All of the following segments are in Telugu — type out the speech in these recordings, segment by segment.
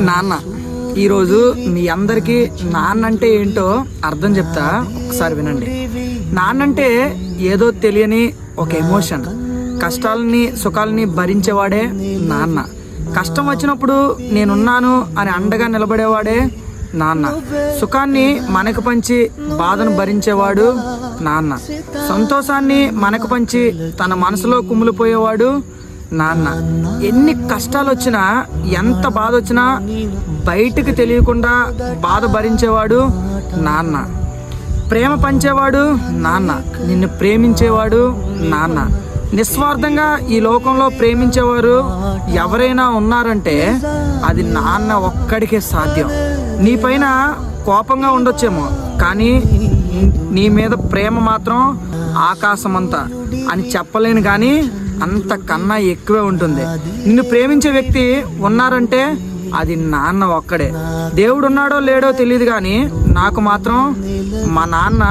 నాన్న. ఈరోజు మీ అందరికీ నాన్న అంటే ఏంటో అర్థం చెప్తా, ఒకసారి వినండి. నాన్న అంటే ఏదో తెలియని ఒక ఎమోషన్. కష్టాలని సుఖాలని భరించేవాడే నాన్న. కష్టం వచ్చినప్పుడు నేనున్నాను అని అండగా నిలబడేవాడే నాన్న. సుఖాన్ని మనకు పంచి బాధను భరించేవాడు నాన్న. సంతోషాన్ని మనకు పంచి తన మనసులో కుమిలిపోయేవాడు నాన్న. ఎన్ని కష్టాలు వచ్చినా, ఎంత బాధ వచ్చినా బయటకు తెలియకుండా బాధ భరించేవాడు నాన్న. ప్రేమ పంచేవాడు నాన్న. నిన్ను ప్రేమించేవాడు నాన్న. నిస్వార్థంగా ఈ లోకంలో ప్రేమించేవారు ఎవరైనా ఉన్నారంటే అది నాన్న ఒక్కడికే సాధ్యం. నీ పైన కోపంగా ఉండొచ్చేమో, కానీ నీ మీద ప్రేమ మాత్రం ఆకాశమంతా అని చెప్పలేను, కానీ అంతకన్నా ఎక్కువే ఉంటుంది. నిన్ను ప్రేమించే వ్యక్తి ఉన్నారంటే అది నాన్న ఒక్కడే. దేవుడు ఉన్నాడో లేడో తెలియదు, కానీ నాకు మాత్రం మా నాన్న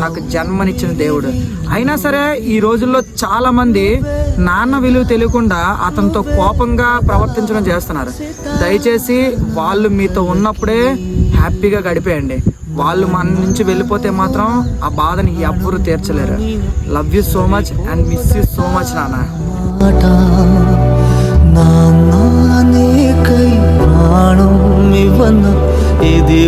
నాకు జన్మనిచ్చిన దేవుడు. అయినా సరే ఈ రోజుల్లో చాలా మంది నాన్న విలువ తెలియకుండా అతనితో కోపంగా ప్రవర్తించడం చేస్తున్నారు. దయచేసి వాళ్ళు మీతో ఉన్నప్పుడే హ్యాపీగా గడిపేయండి. వాళ్ళు మన నుంచి వెళ్ళిపోతే మాత్రం ఆ బాధని ఎవ్వరూ తీర్చలేరు. Love you so much and miss you so much నాన్న. ప్రాణం ఇవ్వను ఇది